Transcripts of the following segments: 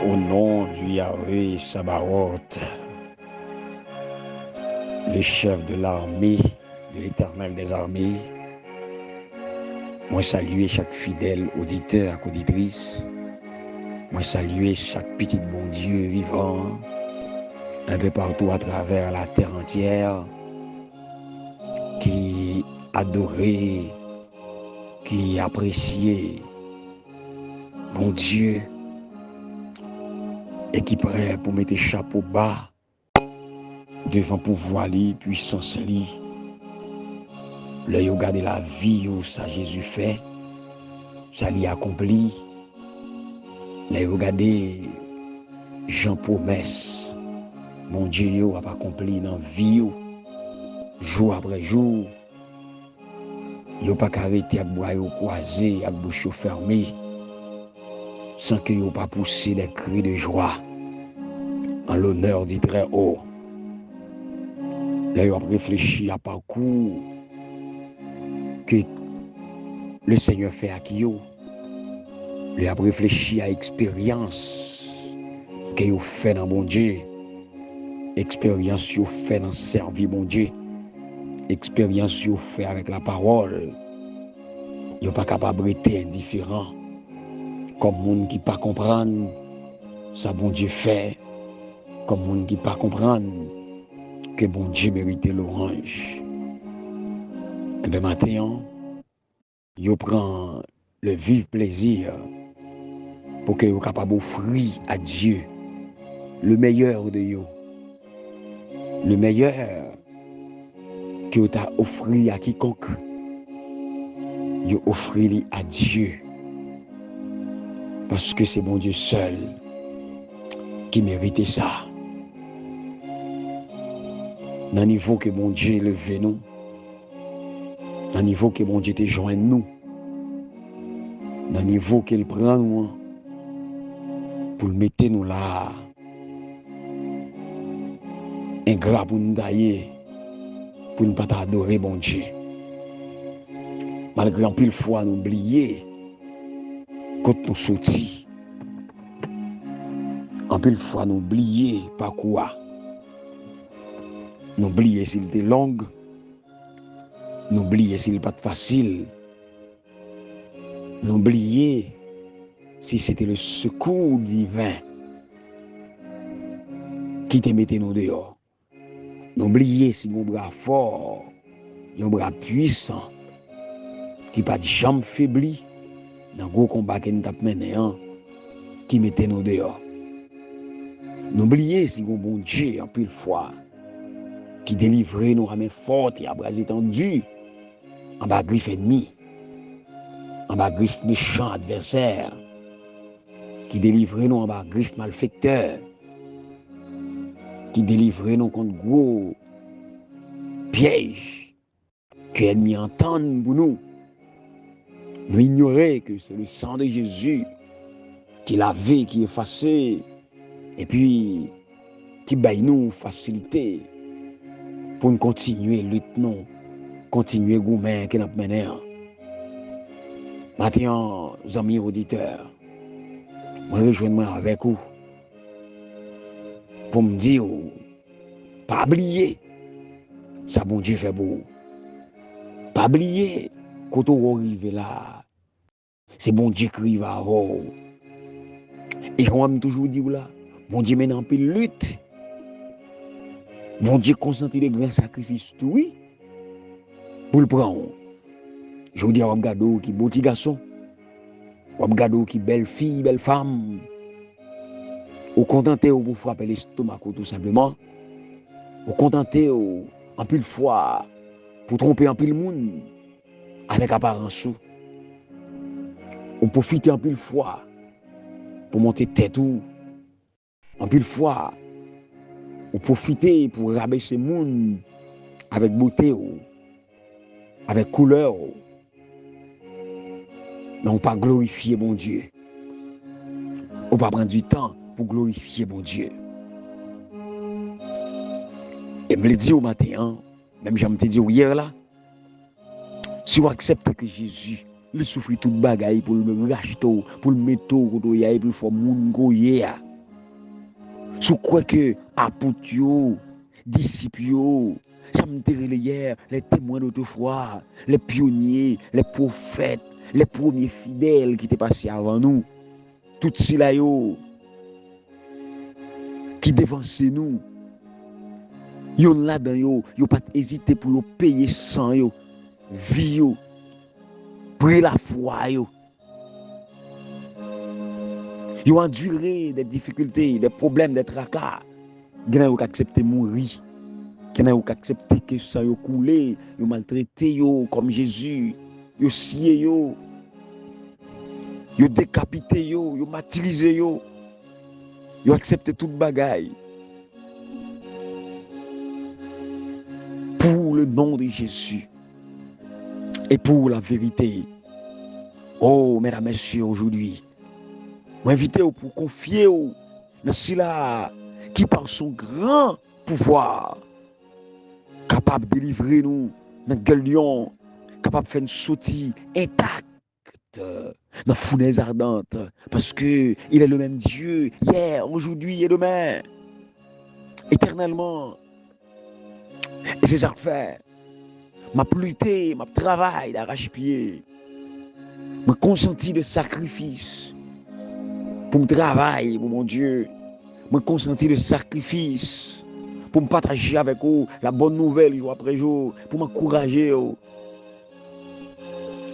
Au nom du Yahweh Sabaoth, le chef de l'armée, de l'Éternel des armées, moi saluer chaque fidèle auditeur et auditrice, moi saluer chaque petit bon Dieu vivant, un peu partout à travers la terre entière, qui adorait, qui appréciait bon Dieu et qui prêt pour mettre chapeau bas devant pouvoir li, puissance li. Le yo gade la vie où ça Jésus fait, ça l'y accompli. Le yo gade Jean promesse, mon Dieu yo a accompli dans vie ou, jour après jour. Yo pas arrêté à boire yo croisé, à bouche fermée, sans que yo pas pousser des cris de joie en l'honneur du très haut. Là yo a réfléchi à parcours que le Seigneur fait à qui yo. Lui a réfléchi à expérience que vous fait dans bon Dieu, expérience que vous fait dans servir bon Dieu, expérience que vous fait avec la parole. Vous n'êtes pas capable d'être indifférent, comme monde qui pas comprendre ça bon Dieu fait, comme monde qui pas comprendre que bon Dieu mérite l'orange. Et bien maintenant, vous prend le vif plaisir pour que vous capable d'offrir à Dieu le meilleur de vous. Le meilleur que vous avez offert à quiconque, vous offrez à Dieu. Parce que c'est bon Dieu seul qui mérite ça. Dans le niveau que bon Dieu levé nous, dans le niveau que bon Dieu te joint nous, dans le niveau qu'il prend nous, pour le mettre nous là, ingrat pour nous tailler, pour ne pas adorer bon Dieu. Malgré un pile fois nous oublier, quand nous sortis, en pile fois nous oublier pas quoi. Nous oublier s'il était long, nous oublier s'il pas facile, nous oublier si c'était le secours divin qui te mettait nous dehors. Nous oublier si mon bras fort, un bras puissant, qui pas de jambe faibli dans le gros combat que nous avons mené, qui mettait nous dehors. N'oubliez si mon bon Dieu, en pile fois, qui délivrait nos mains fortes et à bras étendus, en bas griffe ennemi, en bas griffe méchant adversaire, qui délivrait nous en bas griffe malfecteur, qui délivrait nous contre gros pièges, que l'ennemi entende pour nous. Nous ignorer que c'est le sang de Jésus qui lavé, qui effacé, et puis qui baille nous facilité pour nous continuer lutte nous, continuer goumen que nous menons. Maintenant, amis auditeurs, je rejoins avec vous pour me dire, pas oublier, ça bon Dieu fait beau. Pas oublier, quand on arrive là, c'est bon Dieu qui arrive à vous. Et on m'a toujours dit là, bon Dieu mène en pile lutte. Bon Dieu consenti les grands sacrifices, oui, pour le prendre. Je vous dis, on regarde qui beau petit garçon, on regarde qui belle fille, belle femme. Ou contenté pour frapper l'estomac tout simplement. Ou contenté en pile fois pour tromper en pile monde avec apparence. Ou profiter en pile fois pour monter tête ou en pile fois ou profiter pour rabaisser monde avec beauté ou avec couleur. Non pas glorifier mon Dieu. Ou pas prendre du temps pour glorifier mon Dieu. Et me le dit au matin, même j'aime te dire hier là, si vous acceptez que Jésus le souffrit toute bagaille pour le racheter, pour le mettre au pour le faire moun goyer, Sous quoi que apôtres yo, disciples yo, ça me dirait hier, les témoins d'autrefois, les pionniers, les prophètes, les premiers fidèles qui étaient passés avant nous, tout cela yo, qui devançaient nous, yon là-dedans yo pas hésité pour yo payer sang yo, vie yo, près la foi yo. Yo enduré des difficultés, des problèmes, des tracas. Gen yo accepté mourir. Gen yo accepté que ça yo coulé, yo maltraité yo comme Jésus. Yo scié yo. Yo décapité yo, yo martyrisé yo. Yo accepté toute bagaille. Pour le nom de Jésus. Et pour la vérité. Oh, mesdames, messieurs, aujourd'hui, m'inviter pour confier dans cela qui par son grand pouvoir capable de délivrer nous dans gueule lion, capable de faire une sortie intacte dans la fournaise ardente parce que il est le même Dieu hier, aujourd'hui et demain éternellement. Et c'est ça que fait. M'a lutté, m'a travaillé d'arrache-pied. M'a consenti de sacrifice pour me travailler pour mon Dieu. M'a consenti de sacrifice pour me partager avec vous la bonne nouvelle jour après jour, pour m'encourager.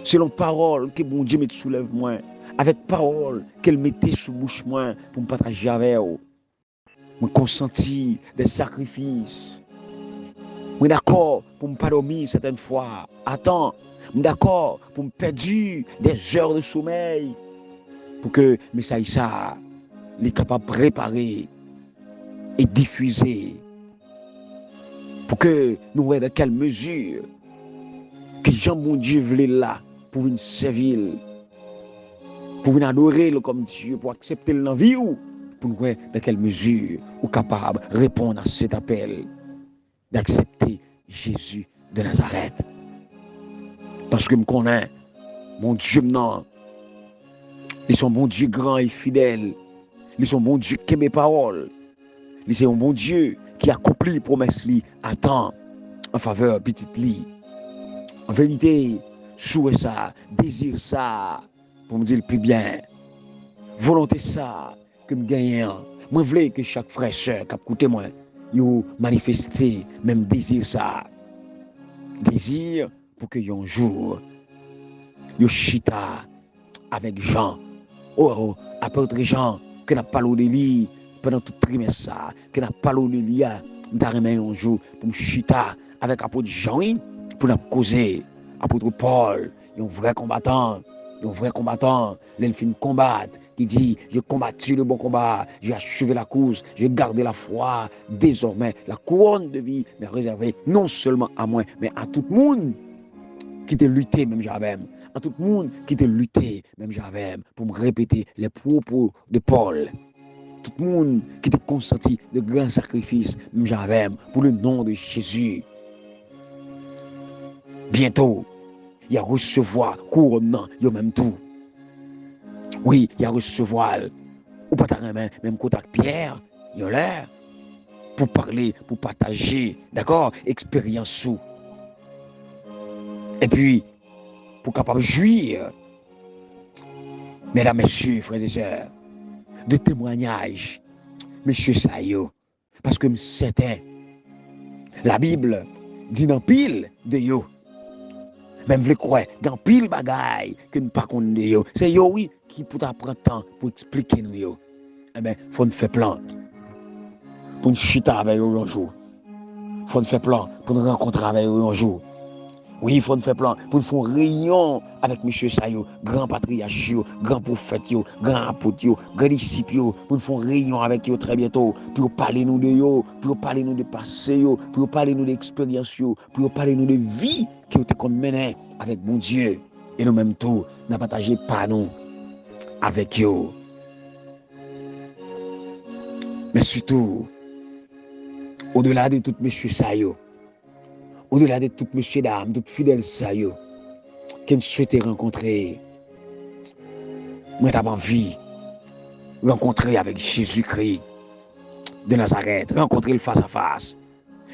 Selon parole que mon Dieu me soulève moi, avec parole qu'elle mettait sous bouche moi pour me partager avec vous. M'a consenti des sacrifices. Je d'accord pour me pas dormir certaines fois. Attends, je d'accord pour me perdre des heures de sommeil pour que message ça est capable de préparer et diffuser pour que nous voyons dans quelle mesure que Jean bon Dieu voulait là pour venir servir, pour venir adorer comme Dieu, pour accepter le vie ou pour nous voir dans quelle mesure nous sommes capables de répondre à cet appel d'accepter Jésus de Nazareth. Parce que je connais mon Dieu non. Ils sont bon Dieu grand et fidèle. Ils sont bon Dieu qui aime mes paroles. Ils sont un bon Dieu qui accomplit les promesses à temps en faveur de petite li. En vérité, souhait ça, désir ça, pour me dire le plus bien. Volonté ça, que me gagne. Moi, je veux que chaque frère et soeur qui a écouté moi, yo manifester même désir ça. Désir pour que un jour, yo chita avec Jean. Oh, apôtre Jean, que n'a pas parlé de lui pendant tout trimestre ça, que n'a pas parlé de lui, d'arriver un jour pour me chita avec apôtre Jean, pour nous causer. Apôtre Paul, un vrai combattant, l'elfine combattre, qui dit, j'ai combattu le bon combat, j'ai achevé la course, j'ai gardé la foi, désormais la couronne de vie m'est réservée non seulement à moi, mais à tout le monde qui t'a lutté, même j'avais. À tout le monde qui t'a lutté, même j'avais, pour me répéter les propos de Paul. Tout le monde qui t'a consenti de grands sacrifices, même j'avais, pour le nom de Jésus. Bientôt, il y a recevoir couronne, il y a même tout. Oui, il y a recevoir, ou pas ta main, même contact Pierre, il y a l'air, pour parler, pour partager, d'accord, expérience sous. Et puis, pour capable jouir, mesdames, messieurs, frères et sœurs, de témoignages, monsieur Sayo, parce que c'était la Bible dit dans pile de yo. Même vous le croyez, dans pile bagaille que nous pas connaissons de yo. C'est yo oui qui peut prendre temps pour expliquer nous yo. Eh bien, faut nous faire plan pour nous chita avec eux un jour. Faut nous faire plan pour nous rencontrer avec eux un jour. Oui, il faut nous faire plan pour nous faire une réunion avec M. Sayo, grand patriarche, grand prophète, grand apôtre, grand disciple, pour nous faire une réunion avec eux très bientôt, pour parler nous de eux, pour parler nous de passé, pour parler nous d'expérience, pour parler nous de vie qui ont été menée avec mon Dieu. Et nous-mêmes tout, nous partagé pas nous avec eux. Mais surtout, au-delà de tout M. Sayo, au-delà de tout monsieur dames, tout fidèle Sayo, qui souhaitait rencontrer, moi j'ai envie de rencontrer avec Jésus-Christ, de Nazareth, rencontrer le face à face.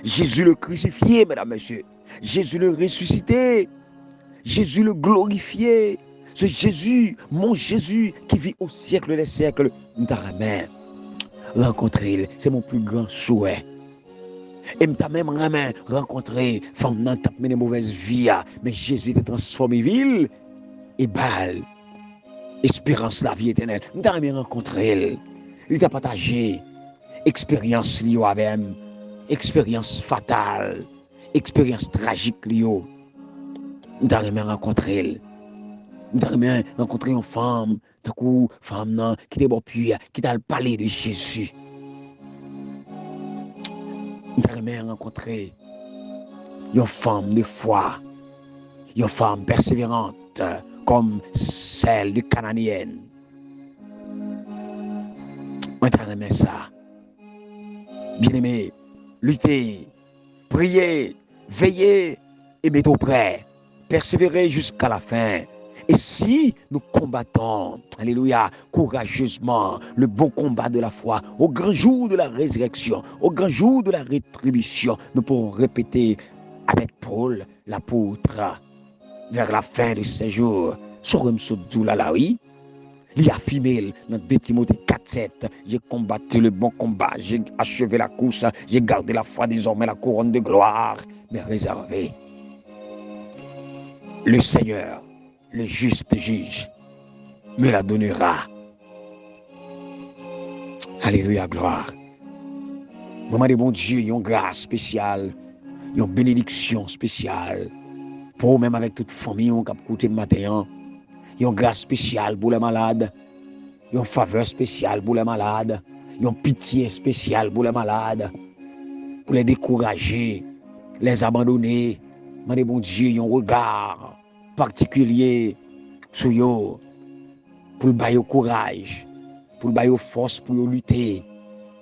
Jésus le crucifié, mesdames, messieurs. Jésus le ressuscité. Jésus le glorifié. Ce Jésus, mon Jésus, qui vit au siècle des siècles. Rencontrer, c'est mon plus grand souhait. Et m'ta même rencontrer femme nan tap mené mauvaise vie, mais Jésus était transformé ville et balle. Espérance la vie éternelle. M'ta même rencontrer. Il t'a partagé expérience liée avec expérience fatale, expérience tragique liée. M'ta même rencontrer. M'ta même rencontrer une femme, tant que femme nan qui était bon puis qui t'a parlé de Jésus. M'ta même rencontrer une femme de foi, une femme persévérante comme celle de Cananéenne. Moi, t'as ça. Bien-aimé, lutter, prier, veiller et mettre au prêt, persévérer jusqu'à la fin. Et si nous combattons, alléluia, courageusement le bon combat de la foi, au grand jour de la résurrection, au grand jour de la rétribution, nous pourrons répéter avec Paul, l'apôtre, vers la fin de ces jours, sur là, oui, il a affirmé dans 2 Timothée 4,7. J'ai combattu le bon combat, j'ai achevé la course, j'ai gardé la foi, désormais la couronne de gloire m'est réservée. Le Seigneur, le juste juge, me la donnera. Alléluia, gloire. Maman de bon Dieu, il y a une grâce spéciale, il y a une bénédiction spéciale. Pour même avec toute famille, on a écouté le matin. Il y a une grâce spéciale pour les malades. Il y a une faveur spéciale pour les malades. Il y a une pitié spéciale pour les malades. Pour les décourager, les abandonner. Mais bon Dieu, il y a un regard particulier sur eux. Pour le bailler au courage. Pour le bailler force pour lutter.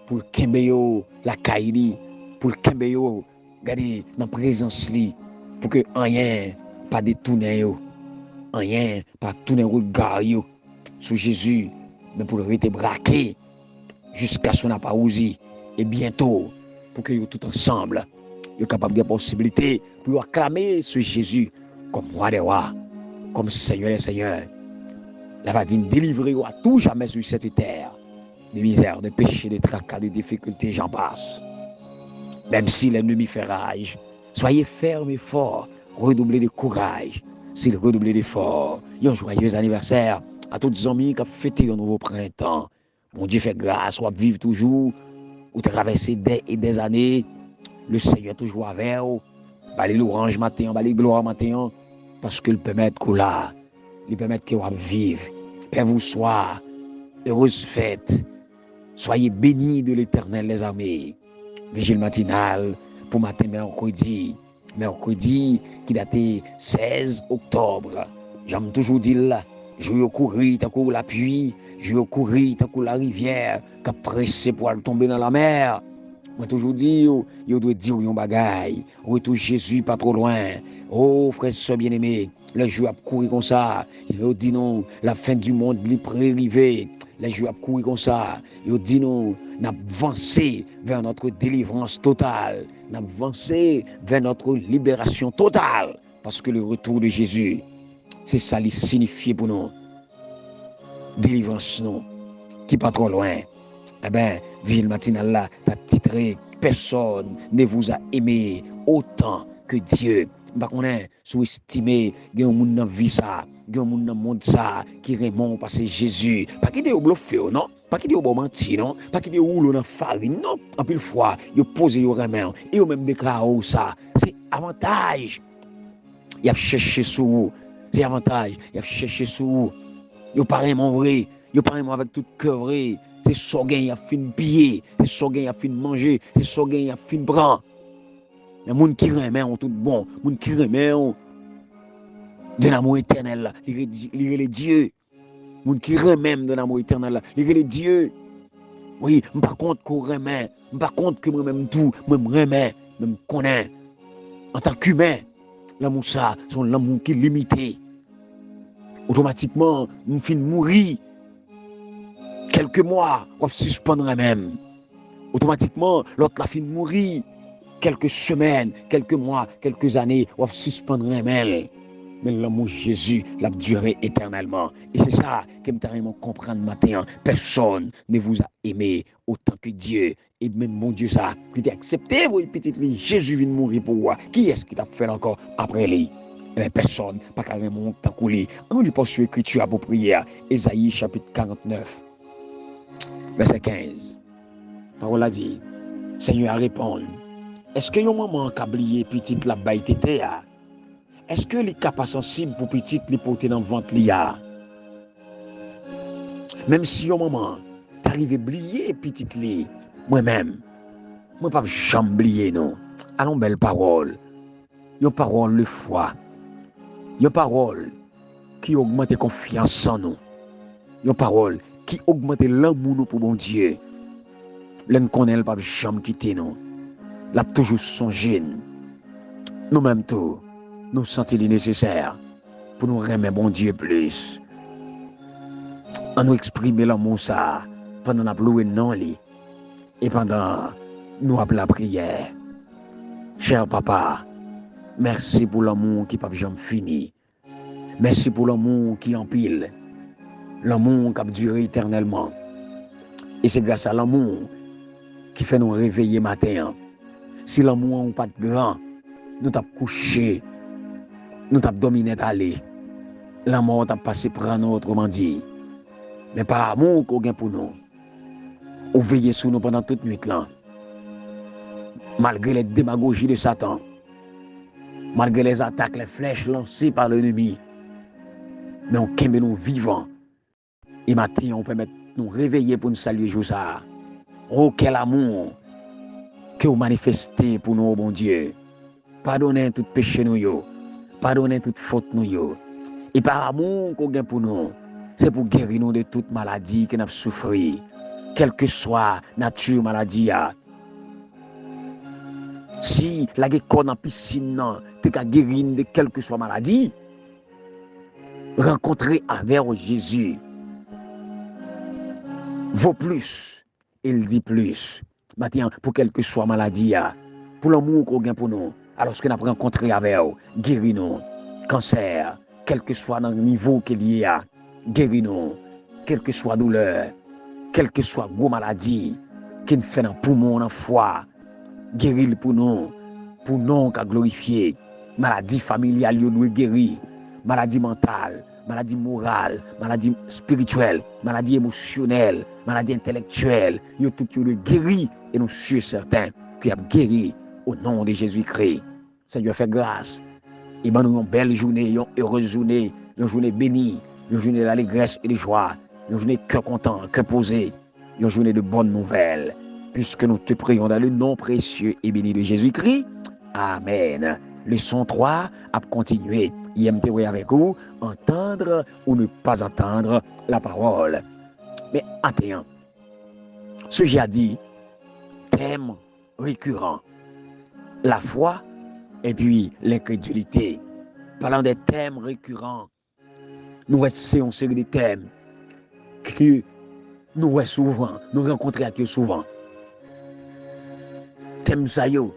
Pour le kembe la caïdi. Pour le kembe garder dans la présence li. Pour que rien pas détourner yo. Rien pas tourner regard yo sur Jésus. Mais pour le rester braqué jusqu'à ce qu'on n'a pas osé. Et bientôt, pour que nous tout ensemble, nous capables de possibilité pour acclamer ce Jésus comme roi des rois, comme Seigneur des seigneurs. La va venir délivrer à tout jamais sur cette terre. De misère, de péché, de tracas, de difficultés, j'en passe. Même si l'ennemi fait rage, soyez fermes et forts, redoublez de courage, s'il redoublez d'efforts. Un joyeux anniversaire à tous les amis qui ont fêté un nouveau printemps. Mon Dieu fait grâce, ou vivre toujours, ou traverser des années. Le Seigneur toujours avec vous. Balez l'orange matin, balez gloire matin, parce qu'il permet que là, il permet que vous vivre. Père vous soit, heureuse fête. Soyez bénis de l'Éternel les armées. Vigile matinale pour matin mercredi qui datait 16 octobre. J'aime toujours dire là, je vais courir tant que la pluie, je vais courir tant que la rivière qui a pressé pour aller tomber dans la mer. Moi toujours dire, yo doit dire yon bagay, retour Jésus pas trop loin. Oh frère soeur bien-aimé, le jour a courir comme ça. Yo dit non, la fin du monde li pré-arrivé. Les jours a courir comme ça. Yo dit non, n'a avancé vers notre délivrance totale, n'a avancé vers notre libération totale parce que le retour de Jésus, c'est ça qui signifie pour nous. Délivrance nous qui pas trop loin. Eh bien, Ville matinale là, t'as titré personne ne vous a aimé autant que Dieu. Bah on est sous-estimé, il y a un monde dans vie ça, il y a un monde dans monde ça qui remonte parce que Jésus. Pas qu'il est au bluffé non, pas qu'il est au bon menti non, pas qu'il est au dans farine non. En pile fois, il pose yo remen et yo même déclare ça. C'est avantage. Il a cherché sous vous. C'est avantage, il a cherché sous vous. Yo pas mon vrai, yo pas avec tout cœur vrai. C'est so gain y a fin piller, c'est so gain y a fin manger, c'est so gain y a fin prendre. Les gens qui remet on tout bon, les gens qui remet on de l'amour éternel, il est Dieu. Les gens qui remet de l'amour éternel, il est Dieu. Oui, par contre qu'on remet, par contre que moi-même tout, moi-même remet, même connais en tant qu'humain, l'amour ça, c'est l'amour qui est limité. Automatiquement, nous finissons mourir. Quelques mois, on suspendrait même. Automatiquement, l'autre la fin de mourir. Quelques semaines, quelques mois, quelques années, on va suspendre un mail. Mais l'amour de Jésus l'a duré éternellement. Et c'est ça que je comprendre matin. Personne ne vous a aimé autant que Dieu. Et même mon Dieu, ça, qui t'a accepté, vous, petit, Jésus vient mourir pour moi. Qui est-ce qui t'a fait encore après lui? Eh bien, personne, pas carrément tant qu'on lit. On lui pense sur l'écriture pour prière. Ésaïe chapitre 49, verset 15. Parole a dit, Seigneur a répondu, est-ce que yon maman qui a oublié petite la baille tété? Est-ce que les capables sensibles pour petite les porter dans le ventre liya? Même si yon maman t'arrive à oublier petite li, moi-même, moi pas jamais oublier non. Allons belle parole. Yon parole de foi. Yon parole qui augmente confiance en nous. Yon parole qui augmente l'amour nous pour bon Dieu. L'en connaît pas jamais quitter nous. L'a toujours songé. Nous-mêmes tout, nous sentons nécessaire pour nous remettre bon Dieu plus. En nous exprimer l'amour ça pendant la louer non li et pendant nous appeler la prière. Cher papa, merci pour l'amour qui pas jamais fini. Merci pour l'amour qui empile. L'amour qui a duré éternellement. Et c'est grâce à l'amour qui fait nous réveiller matin. Si l'amour n'est pas grand, nous t'avons couché, nous t'avons dominé d'aller. L'amour t'a passé par nous, autrement dit. Mais par amour qu'on gagne pour nous. Ou veiller sur nous pendant toute nuit là. Malgré les démagogies de Satan. Malgré les attaques, les flèches lancées par l'ennemi. Mais on kembe nous vivants. Et matin, on peut nous réveiller pour nous saluer jour ça. Oh, quel amour que vous manifestez pour nous, bon Dieu. Pardonnez tout péché nous yo. Pardonnez toute faute nous yo. Et par amour qu'on gagne pour nous, c'est pour guérir nous de toute maladie que nous avons souffert. Quelle que soit nature maladie. Si la guécon en piscine, tu as guéri de quelle que soit maladie, rencontrer avec Jésus vaut plus. Il dit plus. Maintenant, pour quelle que soit maladie, pour l'amour qu'on gagne pour nous, alors que nous avons rencontré avec vous, guéris nous, cancer, quel que soit dans le niveau qu'il y a, guéris nous, quelle que soit douleur, quelle que soit gros maladie, qui nous fait dans le poumon, dans le foie, guéris pour nous qu'à glorifier, maladie familiale, nous guérir, maladie mentale, maladie morale, maladie spirituelle, maladie émotionnelle, maladie intellectuelle, nous tout nous guérir et nous sommes certains qu'il a guéri au nom de Jésus-Christ. Seigneur, fais grâce. Et ben nous une belle journée, une heureuse journée, une journée bénie, une journée d'allégresse et de joie, une journée de cœur content, cœur posé, une journée de bonnes nouvelles. Puisque nous te prions dans le nom précieux et béni de Jésus-Christ. Amen. Leçon 3 a continué. IMTW avec vous, entendre ou ne pas entendre la parole. Mais attends, ce j'ai dit, thème récurrent, la foi et puis l'incrédulité. Parlant des thèmes récurrents, nous restons en série de thèmes que nous rencontrons avec eux souvent. Thème ça yo,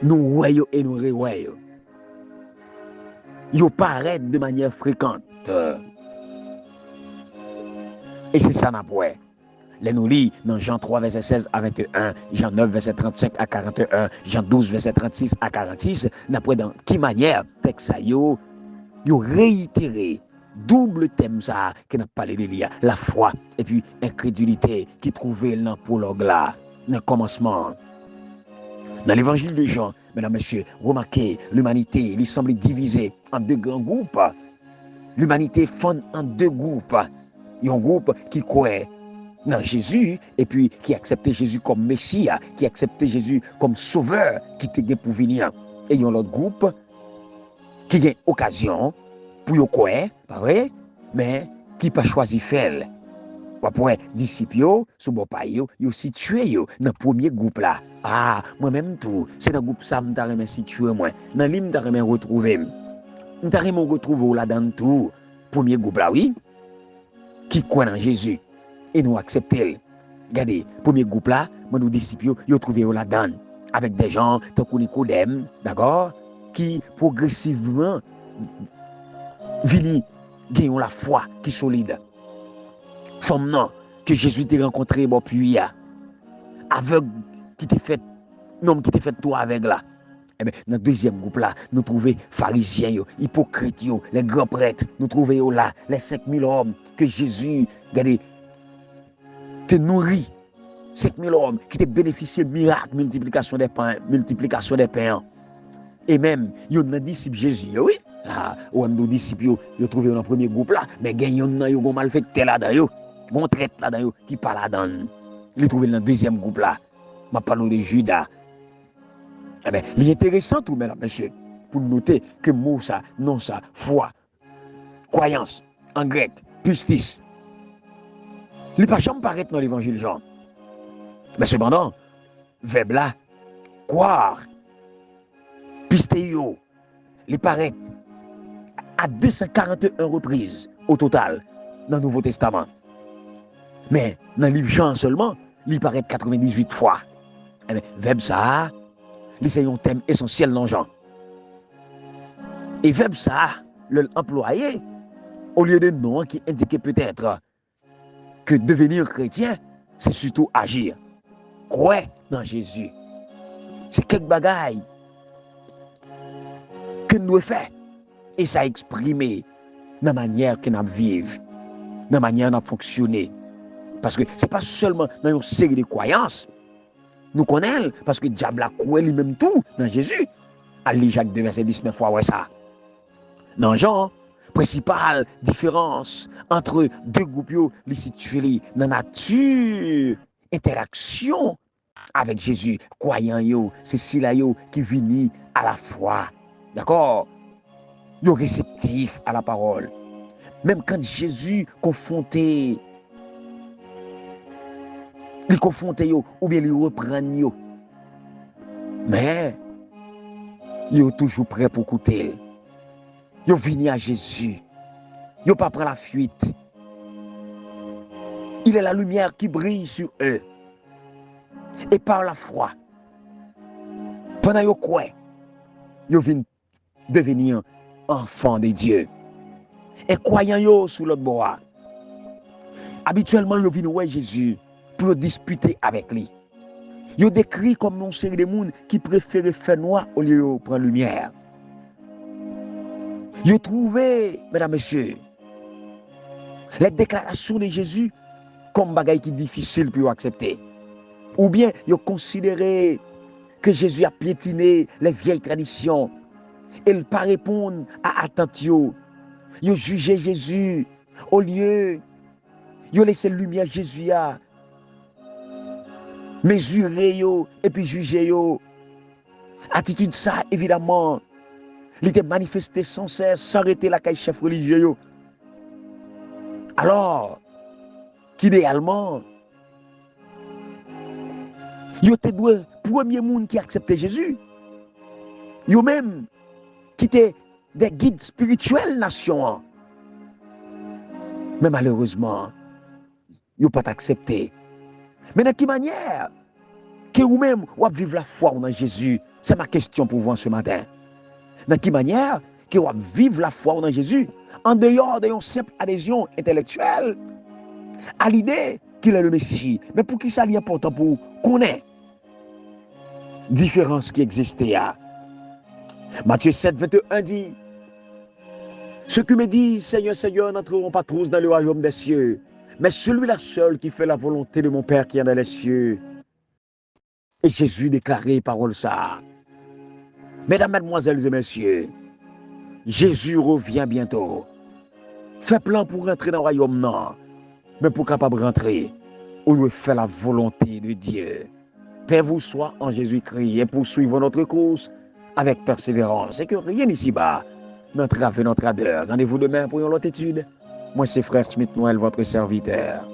nous voyons et nous revoyons. Ils paraissent de manière fréquente. Et c'est ça n'a pas. Les nous lit dans Jean 3, verset 16 à 21, Jean 9, verset 35 à 41, Jean 12, verset 36 à 46, n'après dans quelle manière, texte ça yo réitéré, double thème ça, qui n'a parlé de l'IA, la foi, et puis incrédulité, qui trouvait dans le prologue là, dans le commencement. Dans l'évangile de Jean, mesdames, messieurs, remarquez, l'humanité, il semble divisée en deux grands groupes. L'humanité fonde en deux groupes. Il y a un groupe qui croit dans Jésus et puis qui acceptait Jésus comme Messie, qui acceptait Jésus comme sauveur, qui était pour venir. Et il y a l'autre groupe qui a occasion pour y croire, pas vrai, mais qui pas choisi faire. Après, disciples, sous bon pays, ils aussi tué dans le premier groupe là. Ah, moi-même tout, c'est dans le groupe ça, je me situé moi. Dans l'île, je me retrouver. Je me retrouver là dans tout. Premier groupe là, oui, qui croit en Jésus et nous accepter. Regardez, premier groupe là, moi nous disciples, ils ont trouvé là-dedans. Avec des gens, tant qu'on Nicodème, d'accord, qui progressivement vini gagnent la foi qui est solide. Femme non, que Jésus t'a rencontré, bon, puis aveugle qui t'a fait, non, qui t'a fait toi avec là. Eh bien, dans le deuxième groupe là, nous trouvons pharisiens, hypocrites, les grands prêtres, nous trouvons là les 5000 hommes que Jésus, regardez, te nourrit. 5000 hommes qui te bénéficié de miracle, multiplication des pains, multiplication des pains. Et même, il y a un disciple Jésus, oui. Là, ou même des disciples, ils ont trouvé dans le premier groupe là, mais il y a un malfaiteur là-dedans, un traite là-dedans, qui parle là-dedans. Il est trouvé dans le deuxième groupe là. Je parle de Judas. Eh bien, il est intéressant tout, mesdames, messieurs, pour noter que mot ça, non ça, foi, croyance, en grec, pistis. Il n'est pas jamais paraître dans l'évangile Jean. Mais cependant, verbe là, croire, pistéo, il paraît à 241 reprises au total dans le Nouveau Testament. Mais dans le livre Jean seulement, il paraît 98 fois. Eh bien, verbe ça, c'est un thème essentiel dans Jean. Et verbe ça, l'employé, au lieu de nom qui indiquait peut-être que devenir chrétien, c'est surtout agir. Croire dans Jésus. C'est quelque bagaille que nous faisons. Et ça exprime dans la manière que nous vivons, dans la manière que nous fonctionnons. Parce que ce n'est pas seulement dans une série de croyances. Nous connaissons, parce que le diable a croit lui-même tout dans Jésus. Allez, Jacques 2, verset 19 fois, ouais ça. Dans Jean, principale différence entre deux groupes, les situés dans la nature, interaction avec Jésus, croyant, c'est ceux-là qui viennent à la foi. D'accord? Ils sont réceptifs à la parole. Même quand Jésus confronté, il confronte ou bien il reprend. Mais ils sont toujours prêts pour écouter. Ils viennent à Jésus. Ils ne pas prendre la fuite. Il est la lumière qui brille sur eux. Et par la foi, pendant qu'ils croient, ils viennent devenir enfants de Dieu. Et croyant sous l'autre bord, habituellement, ils viennent voir Jésus pour disputer avec lui. Ils décrit comme une série de monde qui préfèrent faire noir au lieu de prendre lumière. Ils trouvé, mesdames, messieurs, les déclarations de Jésus comme bagaille qui est difficile pour accepter. Ou bien, ils ont considéré que Jésus a piétiné les vieilles traditions. Et ne pas répondre à attention. Ils ont jugé Jésus au lieu, ils ont laissé lumière Jésus à mesurer et puis juger. Attitude ça, évidemment, il était manifesté sans cesse, sans arrêter la caille chef religieux. Alors, qu'idéalement, ils étaient le premier monde qui acceptait Jésus. Ils même qui étaient des guides spirituels nation. Mais malheureusement, ils n'ont pas accepté. Mais de quelle manière que vous-même vous vivez la foi en Jésus? C'est ma question pour vous ce matin. De quelle manière que vous vivez la foi en Jésus en dehors d'une simple adhésion intellectuelle à l'idée qu'il est le Messie? Mais pour qui ça est important pour connaître la différence qui existait? Matthieu 7, 21 dit: ceux qui me disent Seigneur, Seigneur n'entreront pas tous dans le royaume des cieux, mais celui-là seul qui fait la volonté de mon Père qui est dans les cieux. Et Jésus déclarait parole ça. Mesdames, mesdemoiselles et messieurs, Jésus revient bientôt. Fait plan pour rentrer dans le royaume, non. Mais pour capable rentrer, on doit faire la volonté de Dieu. Père vous soit en Jésus-Christ et poursuivons notre course avec persévérance. Et que rien ici-bas n'entrave notre ardeur. Rendez-vous demain pour une autre étude. Moi, c'est Frère Schmitt Noël, votre serviteur.